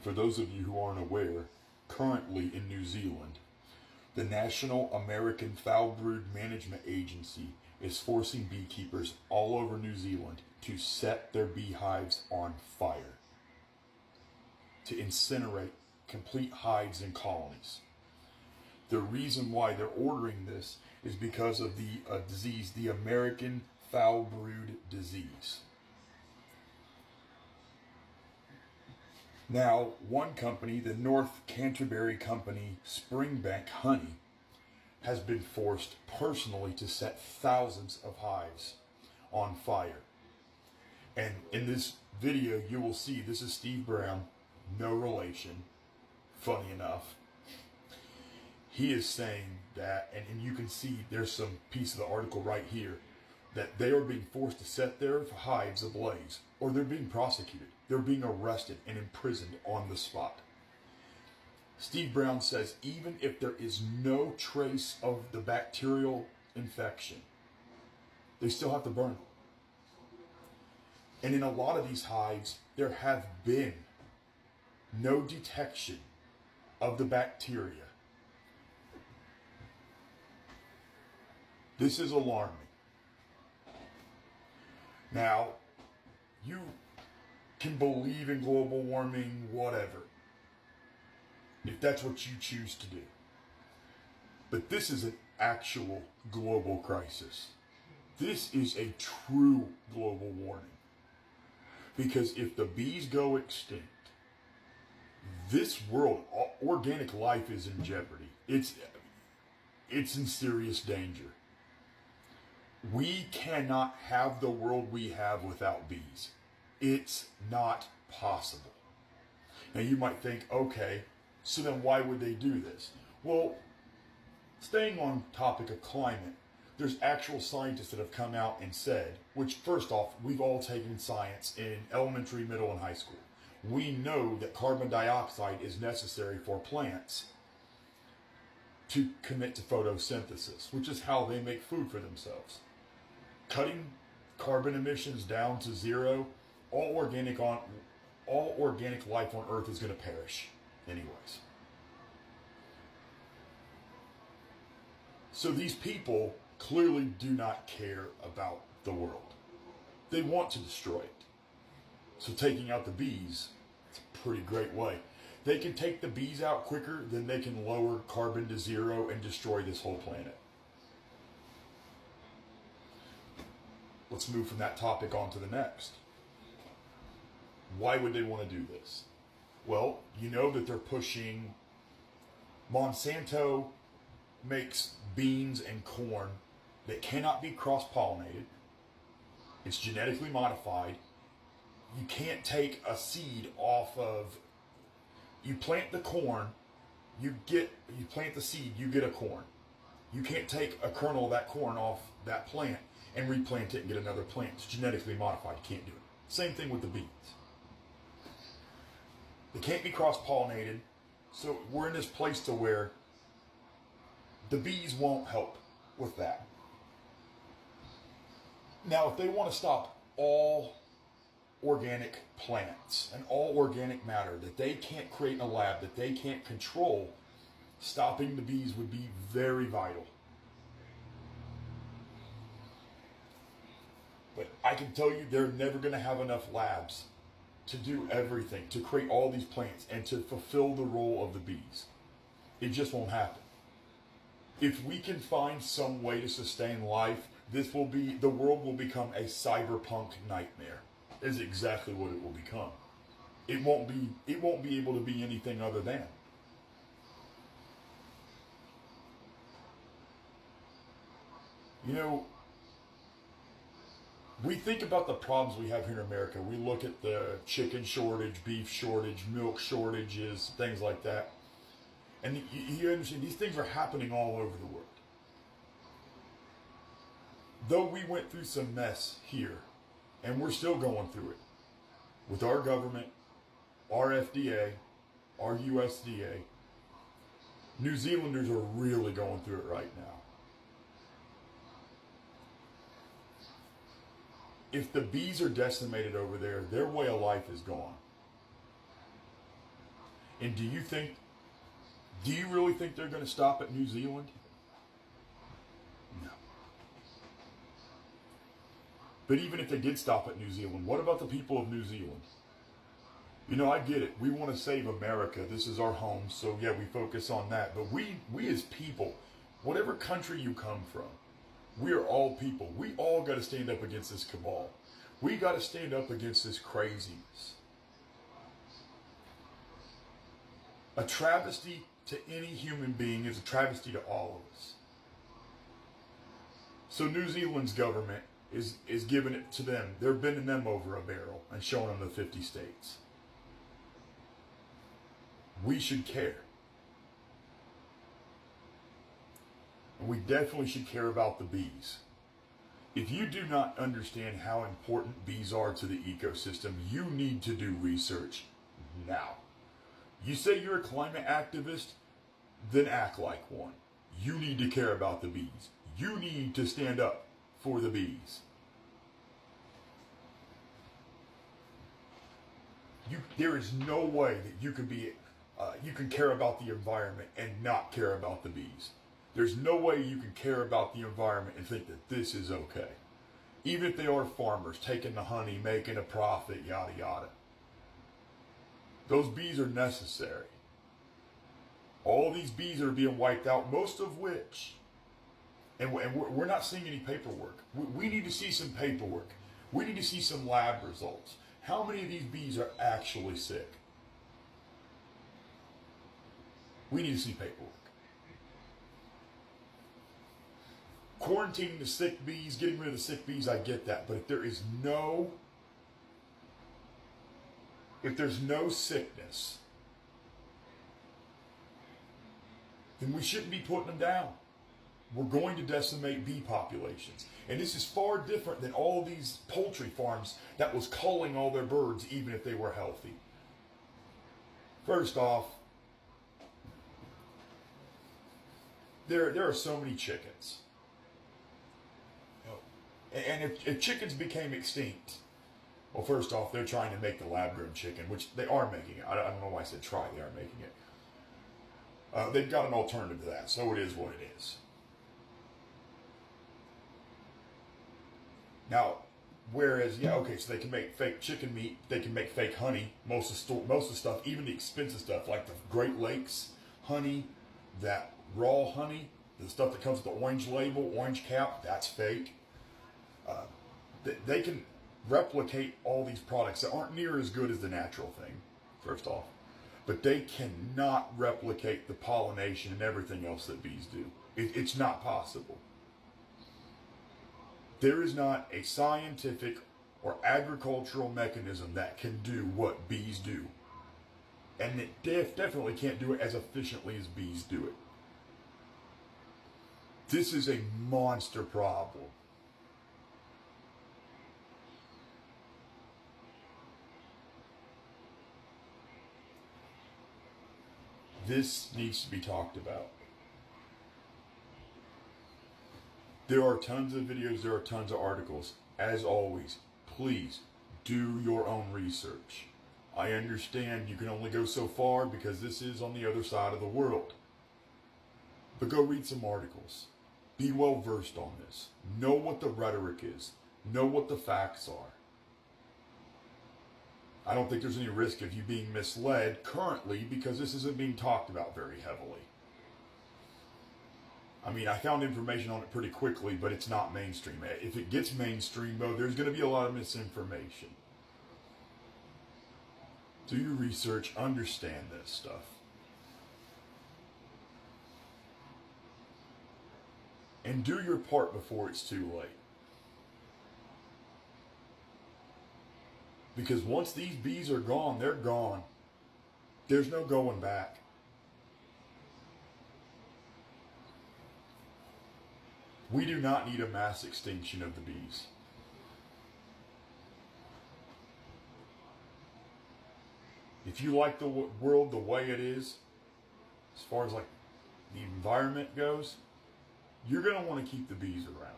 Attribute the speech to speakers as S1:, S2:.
S1: For those of you who aren't aware, currently in New Zealand, the National American Foulbrood Management Agency is forcing beekeepers all over New Zealand to set their beehives on fire, to incinerate complete hives and colonies. The reason why they're ordering this is because of the disease, the American Foulbrood disease. Now, one company, the North Canterbury Company Springbank Honey, has been forced personally to set thousands of hives on fire. And in this video, you will see this is Steve Brown, no relation, funny enough. He is saying that, and you can see there's some piece of the article right here, that they are being forced to set their hives ablaze, or they're being prosecuted. They're being arrested and imprisoned on the spot. Steve Brown says even if there is no trace of the bacterial infection, they still have to burn them. And in a lot of these hives, there have been no detection of the bacteria. This is alarming. Now, you can believe in global warming, whatever, if that's what you choose to do. But this is an actual global crisis. This is a true global warning. Because if the bees go extinct, this world, organic life is in jeopardy. It's in serious danger. We cannot have the world we have without bees. It's not possible. Now you might think, okay, so then why would they do this? Well, staying on topic of climate, there's actual scientists that have come out and said, which first off, we've all taken science in elementary, middle, and high school. We know that carbon dioxide is necessary for plants to commit to photosynthesis, which is how they make food for themselves. Cutting carbon emissions down to zero, all organic life on Earth is going to perish anyways. So these people clearly do not care about the world. They want to destroy it. So taking out the bees, it's a pretty great way. They can take the bees out quicker than they can lower carbon to zero and destroy this whole planet. Let's move from that topic on to the next. Why would they want to do this? Well, you know that they're pushing. Monsanto makes beans and corn that cannot be cross-pollinated. It's genetically modified. You can't take a seed off of. You plant the corn, you plant the seed, you get a corn. You can't take a kernel of that corn off that plant and replant it and get another plant. It's genetically modified. You can't do it. Same thing with the beans. They can't be cross-pollinated, so we're in this place to where the bees won't help with that. Now, if they want to stop all organic plants and all organic matter that they can't create in a lab, that they can't control, stopping the bees would be very vital. But I can tell you they're never going to have enough labs to do everything, to create all these plants and to fulfill the role of the bees. It just won't happen. If we can find some way to sustain life, the world will become a cyberpunk nightmare. Is exactly what it will become. It won't be able to be anything other than. You know, we think about the problems we have here in America. We look at the chicken shortage, beef shortage, milk shortages, things like that. And you understand, these things are happening all over the world. Though we went through some mess here, and we're still going through it, with our government, our FDA, our USDA, New Zealanders are really going through it right now. If the bees are decimated over there, their way of life is gone. And do you really think they're going to stop at New Zealand? No. But even if they did stop at New Zealand, what about the people of New Zealand? You know, I get it. We want to save America. This is our home. So yeah, we focus on that. But we as people, whatever country you come from, we are all people. We all got to stand up against this cabal. We got to stand up against this craziness. A travesty to any human being is a travesty to all of us. So New Zealand's government is giving it to them. They're bending them over a barrel and showing them the 50 states. We should care. And we definitely should care about the bees. If you do not understand how important bees are to the ecosystem, you need to do research now. You say you're a climate activist, then act like one. You need to care about the bees. You need to stand up for the bees. There is no way that you can care about the environment and not care about the bees. There's no way you can care about the environment and think that this is okay. Even if they are farmers taking the honey, making a profit, yada yada. Those bees are necessary. All these bees that are being wiped out, most of which, and we're not seeing any paperwork. We need to see some paperwork. We need to see some lab results. How many of these bees are actually sick? We need to see paperwork. Quarantining the sick bees, getting rid of the sick bees, I get that. But if there's no sickness, then we shouldn't be putting them down. We're going to decimate bee populations. And this is far different than all these poultry farms that was culling all their birds even if they were healthy. First off, there are so many chickens. And if chickens became extinct, well, first off, they're trying to make the lab-grown chicken, which they are making it. I don't know why I said try. They are making it. They've got an alternative to that, so it is what it is. Now, whereas, yeah, okay, so they can make fake chicken meat, they can make fake honey, most of the stuff, even the expensive stuff, like the Great Lakes honey, that raw honey, the stuff that comes with the orange label, orange cap, that's fake. They can replicate all these products that aren't near as good as the natural thing, first off. But they cannot replicate the pollination and everything else that bees do. It's not possible. There is not a scientific or agricultural mechanism that can do what bees do. And it definitely can't do it as efficiently as bees do it. This is a monster problem. This needs to be talked about. There are tons of videos, there are tons of articles. As always, please do your own research. I understand you can only go so far because this is on the other side of the world. But go read some articles. Be well versed on this. Know what the rhetoric is. Know what the facts are. I don't think there's any risk of you being misled currently because this isn't being talked about very heavily. I mean, I found information on it pretty quickly, but it's not mainstream. If it gets mainstream, though, there's going to be a lot of misinformation. Do your research, understand this stuff. And do your part before it's too late. Because once these bees are gone, they're gone. There's no going back. We do not need a mass extinction of the bees. If you like the world the way it is, as far as like the environment goes, you're going to want to keep the bees around.